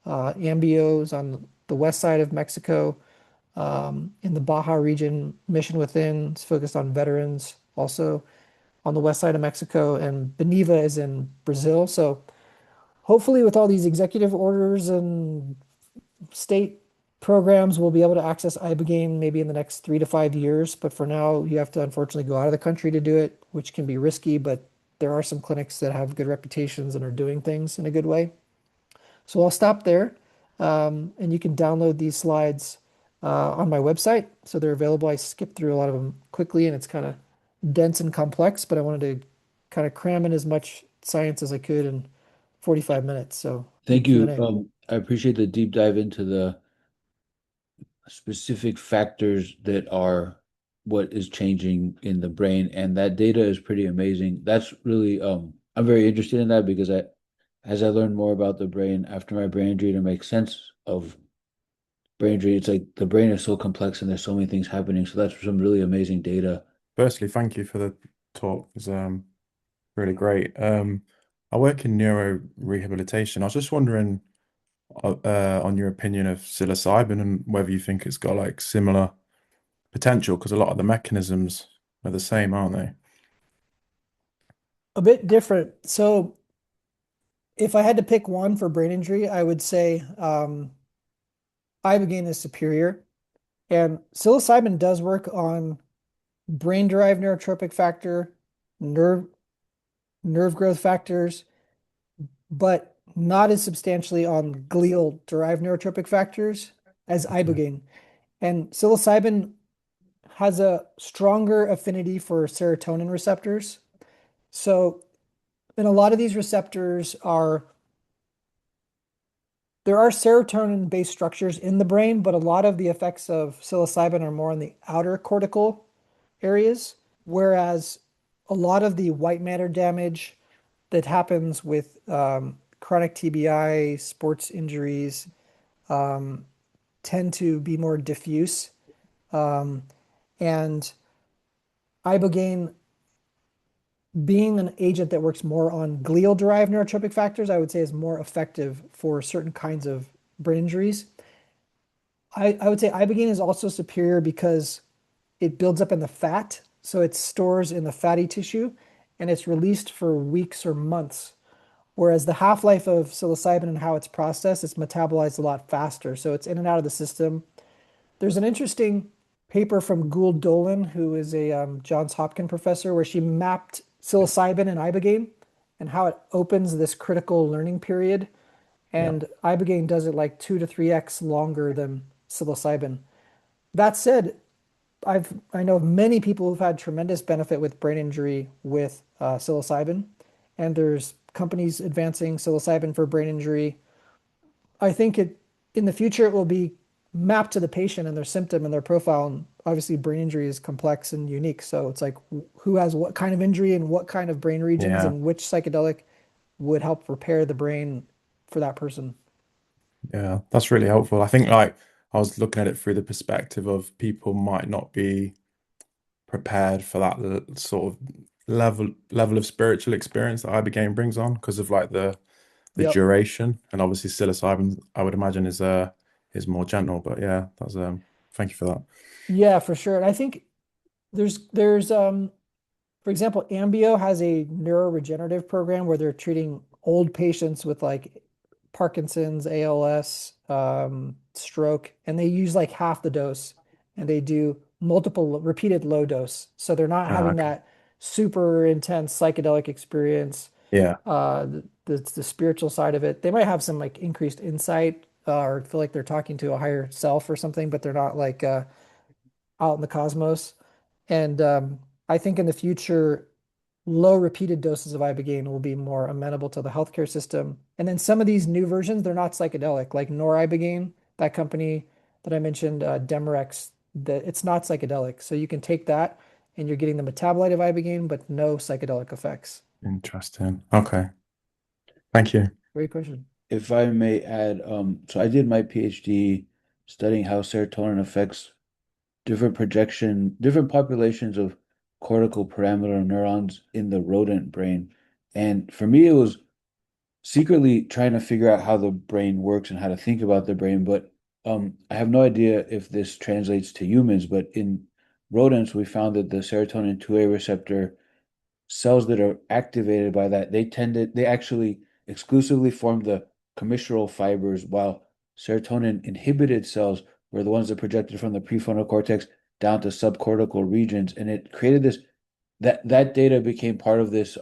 Ambio's on the west side of Mexico, in the Baja region, Mission Within is focused on veterans, also on the west side of Mexico, and Beniva is in Brazil. So hopefully, with all these executive orders and state programs, we'll be able to access Ibogaine maybe in the next 3 to 5 years. But for now, you have to unfortunately go out of the country to do it, which can be risky. But there are some clinics that have good reputations and are doing things in a good way. So I'll stop there. And you can download these slides on my website. So they're available. I skipped through a lot of them quickly and it's kind of dense and complex, but I wanted to kind of cram in as much science as I could in 45 minutes. So Thank you. Q&A. I appreciate the deep dive into the specific factors that are what is changing in the brain, and that data is pretty amazing. That's really I'm very interested in that because as I learned more about the brain after my brain injury to make sense of brain injury, it's like the brain is so complex and there's so many things happening. So that's some really amazing data. Firstly, thank you for the talk. It's really great. I work in neuro rehabilitation. I was just wondering on your opinion of psilocybin and whether you think it's got like similar potential because a lot of the mechanisms are the same, aren't they? A bit different. So if I had to pick one for brain injury, I would say Ibogaine is superior. And psilocybin does work on brain-derived neurotropic factor, nerve nerve growth factors, but not as substantially on glial-derived neurotropic factors as Okay. Ibogaine. And psilocybin has a stronger affinity for serotonin receptors. So, and a lot of these receptors are there are serotonin-based structures in the brain, but a lot of the effects of psilocybin are more in the outer cortical areas, whereas a lot of the white matter damage that happens with chronic TBI, sports injuries, um, tend to be more diffuse. Um, and Ibogaine, being an agent that works more on glial-derived neurotropic factors, I would say is more effective for certain kinds of brain injuries. I would say Ibogaine is also superior because it builds up in the fat, so it stores in the fatty tissue, and it's released for weeks or months. Whereas the half-life of psilocybin and how it's processed, it's metabolized a lot faster, so it's in and out of the system. There's an interesting paper from Gould Dolan, who is a Johns Hopkins professor, where she mapped psilocybin and ibogaine and how it opens this critical learning period. Yeah. And ibogaine does it like 2 to 3x longer than psilocybin. That said, I know of many people who've had tremendous benefit with brain injury with psilocybin, and there's companies advancing psilocybin for brain injury. I think it in the future it will be mapped to the patient and their symptom and their profile. And obviously, brain injury is complex and unique. So it's like who has what kind of injury and what kind of brain regions Yeah. and which psychedelic would help repair the brain for that person. Yeah. That's really helpful. I think like I was looking at it through the perspective of people might not be prepared for that sort of level of spiritual experience that Ibogaine brings on because of like the Yep. duration and obviously psilocybin I would imagine is more gentle but yeah that's thank you for that. Yeah, for sure. And I think there's for example, Ambio has a neuroregenerative program where they're treating old patients with like Parkinson's, ALS, stroke, and they use like half the dose and they do multiple repeated low dose. So they're not Ah, having okay. that super intense psychedelic experience, Yeah, the spiritual side of it. They might have some like increased insight or feel like they're talking to a higher self or something, but they're not like out in the cosmos. And I think in the future, low repeated doses of Ibogaine will be more amenable to the healthcare system. And then some of these new versions, they're not psychedelic, like Noribogaine, that company that I mentioned, Demerex, that it's not psychedelic. So you can take that and you're getting the metabolite of Ibogaine, but no psychedelic effects. interesting. Okay, thank you. Great question. If I may add, so I did my PhD studying how serotonin affects different populations of cortical parameter neurons in the rodent brain. And for me, it was secretly trying to figure out how the brain works and how to think about the brain. But I have no idea if this translates to humans, but in rodents, we found that the serotonin 2A receptor cells that are activated by that, they actually exclusively form the commissural fibers, while serotonin inhibited cells were the ones that projected from the prefrontal cortex down to subcortical regions. And it created this that data became part of this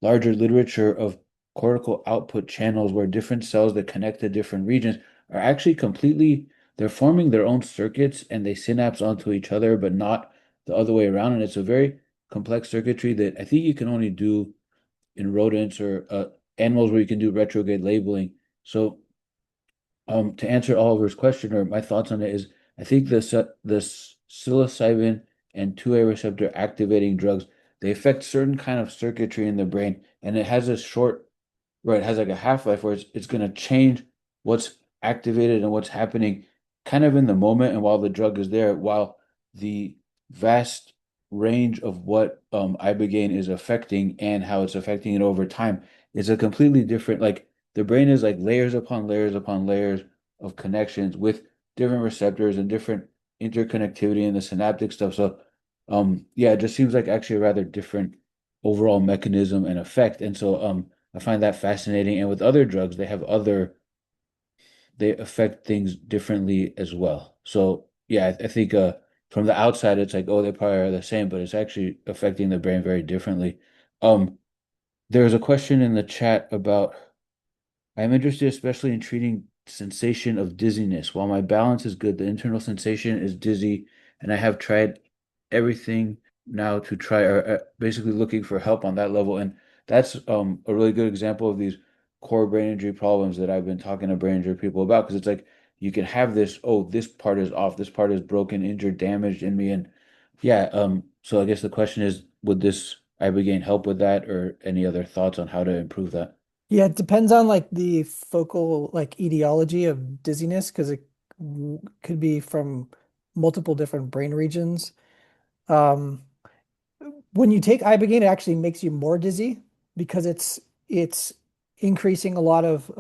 larger literature of cortical output channels where different cells that connect to different regions are actually completely they're forming their own circuits and they synapse onto each other, but not the other way around. And it's a very complex circuitry that I think you can only do in rodents or animals where you can do retrograde labeling. So to answer Oliver's question or my thoughts on it is I think the psilocybin and 2A receptor activating drugs, they affect certain kind of circuitry in the brain, and it has a short, right, it has like a half-life where it's going to change what's activated and what's happening kind of in the moment and while the drug is there, while the vast range of what Ibogaine is affecting and how it's affecting it over time is a completely different, like the brain is like layers upon layers upon layers of connections with different receptors and different interconnectivity and the synaptic stuff. So yeah, it just seems like actually a rather different overall mechanism and effect. And so I find that fascinating. And with other drugs, they affect things differently as well. So yeah, I think from the outside it's like, oh, they probably are the same, but it's actually affecting the brain very differently. Um, there's a question in the chat about I'm interested especially in treating sensation of dizziness. While my balance is good, the internal sensation is dizzy, and I have tried everything now to try or basically looking for help on that level. And that's a really good example of these core brain injury problems that I've been talking to brain injury people about because it's like you can have this, oh, this part is off, this part is broken, injured, damaged in me. And yeah, so I guess the question is, would this Ibogaine help with that or any other thoughts on how to improve that? Yeah, it depends on like the focal like etiology of dizziness because it could be from multiple different brain regions. Um, when you take Ibogaine, it actually makes you more dizzy because it's increasing a lot of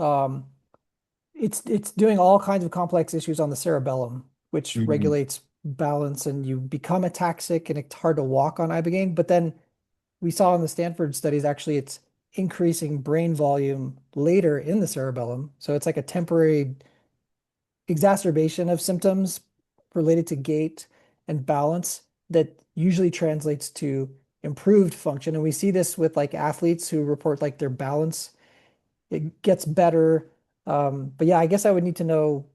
it's doing all kinds of complex issues on the cerebellum, which Mhm. regulates balance, and you become ataxic and it's hard to walk on Ibogaine. But then we saw in the Stanford studies actually it's increasing brain volume later in the cerebellum. So it's like a temporary exacerbation of symptoms related to gait and balance that usually translates to improved function. And we see this with like athletes who report like their balance, it gets better. But yeah, I guess I would need to know,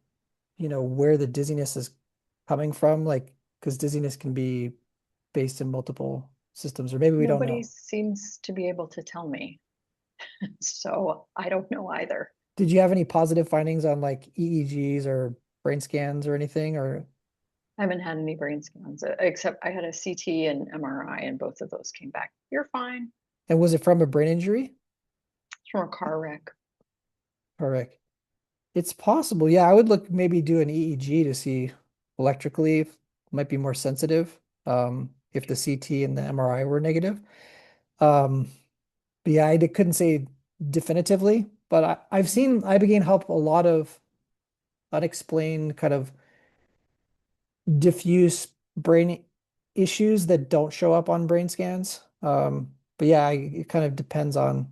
where the dizziness is coming from, like, because dizziness can be based in multiple systems, or maybe we don't Nobody know. seems to be able to tell me. So I don't know either. Did you have any positive findings on like EEGs or brain scans or anything? Or I haven't had any brain scans, except I had a CT and MRI, and both of those came back. You're fine. and was it from a brain injury? It's from a car wreck. Correct. It's possible. Yeah, I would look maybe do an EEG to see electrically if might be more sensitive. If the CT and the MRI were negative. Um, but yeah, couldn't say definitively, but I've Mhm. seen Ibogaine help a lot of unexplained kind of diffuse brain issues that don't show up on brain scans. But yeah, it kind of depends on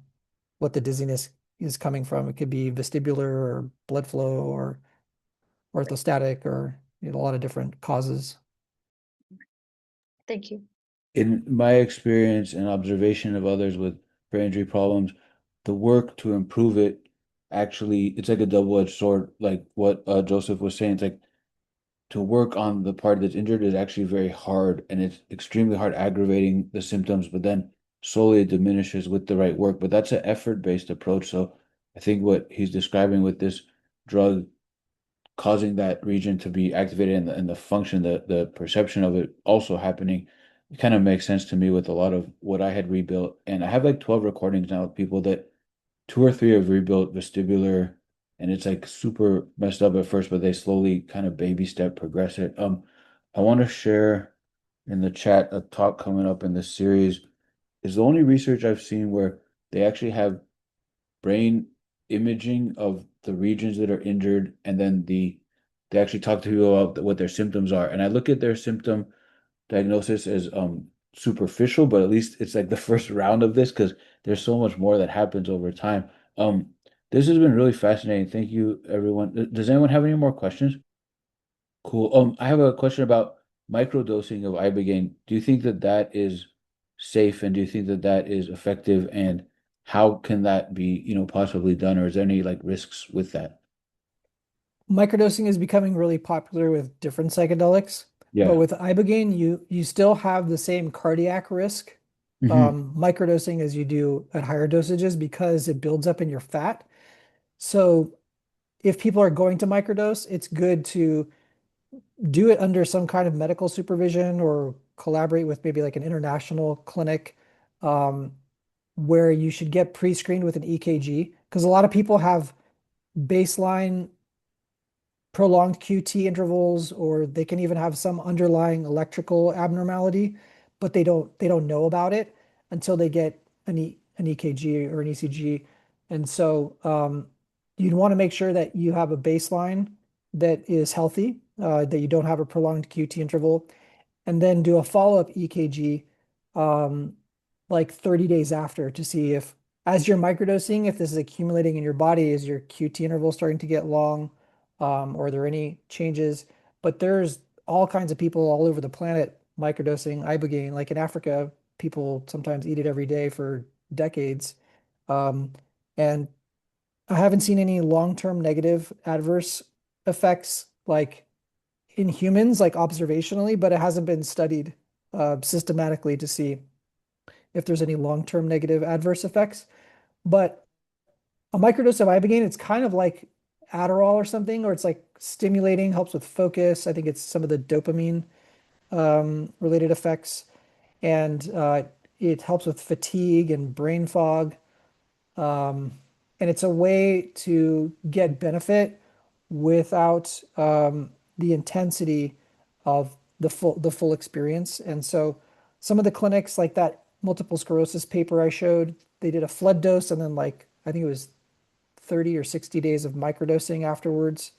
what the dizziness is coming from. It could be vestibular or blood flow or orthostatic or a lot of different causes. Thank you. In my experience and observation of others with brain injury problems, the work to improve it actually, it's like a double-edged sword, like what Joseph was saying. It's like to work on the part that's injured is actually very hard, and it's extremely hard aggravating the symptoms, but then slowly it diminishes with the right work. But that's an effort-based approach. So I think what he's describing with this drug causing that region to be activated and the function, the perception of it also happening, it kind of makes sense to me with a lot of what I had rebuilt. And I have like 12 recordings now with people that two or three have rebuilt vestibular, and it's like super messed up at first, but they slowly kind of baby step progress it. I want to share in the chat a talk coming up in this series. Is the only research I've seen where they actually have brain imaging of the regions that are injured, and then they actually talk to people about what their symptoms are. And I look at their symptom diagnosis as superficial, but at least it's like the first round of this because there's so much more that happens over time. Um, this has been really fascinating. Thank you, everyone. Does anyone have any more questions? Cool. I have a question about microdosing of Ibogaine. Do you think that that is safe, and do you think that that is effective, and how can that be, possibly done, or is there any like risks with that? Microdosing is becoming really popular with different psychedelics, but Yeah. with Ibogaine, you still have the same cardiac risk Hmm. microdosing as you do at higher dosages because it builds up in your fat. So if people are going to microdose, it's good to do it under some kind of medical supervision or collaborate with maybe like an international clinic um, where you should get pre-screened with an EKG because a lot of people have baseline prolonged QT intervals, or they can even have some underlying electrical abnormality, but they don't know about it until they get an EKG or an ECG. And so you'd want to make sure that you have a baseline that is healthy, that you don't have a prolonged QT interval, and then do a follow-up EKG um, like 30 days after to see if, as you're microdosing, if this is accumulating in your body, is your QT interval starting to get long, or are there any changes? But there's all kinds of people all over the planet microdosing Ibogaine. Like in Africa, people sometimes eat it every day for decades. Um, and I haven't seen any long-term negative adverse effects like in humans, like observationally, but it hasn't been studied systematically to see if there's any long-term negative adverse effects. But a microdose of Ibogaine, it's kind of like Adderall or something, or it's like stimulating, helps with focus. I think it's some of the dopamine related effects, and it helps with fatigue and brain fog. Um, and it's a way to get benefit without the intensity of the full experience. And so some of the clinics, like that multiple sclerosis paper I showed, they did a flood dose and then like I think it was 30 or 60 days of microdosing afterwards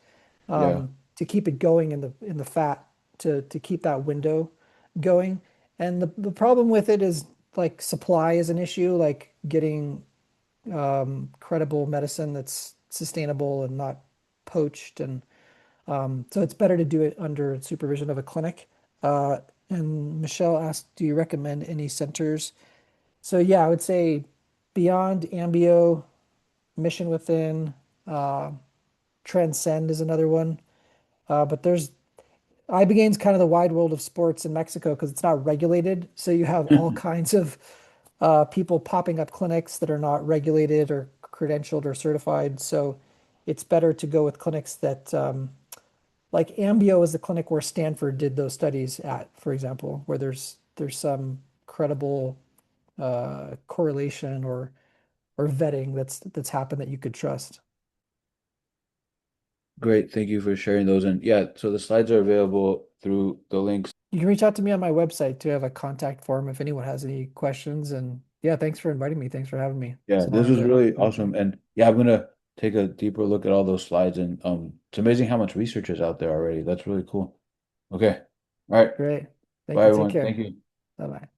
Yeah. to keep it going in the fat to keep that window going. And the problem with it is like supply is an issue, like getting credible medicine that's sustainable and not poached. And so it's better to do it under supervision of a clinic. And Michelle asked, do you recommend any centers? So yeah, I would say Beyond, Ambio, Mission Within, uh, Transcend is another one. But there's Ibogaine's kind of the wide world of sports in Mexico because it's not regulated. So you have all kinds of people popping up clinics that are not regulated or credentialed or certified. So it's better to go with clinics that, like Ambio is the clinic where Stanford did those studies at, for example, where there's some credible correlation or vetting that's happened that you could trust. Great. Thank you for sharing those. And yeah, so the slides are available through the links. You can reach out to me on my website to have a contact form if anyone has any questions. And yeah, thanks for inviting me. Thanks for having me. Yeah, It's an this honor was to really talk to awesome. you. And yeah, I'm gonna take a deeper look at all those slides, and it's amazing how much research is out there already. That's really cool. Okay. All right. Great. Thank Bye you. Take everyone. Thank care. you. Bye bye.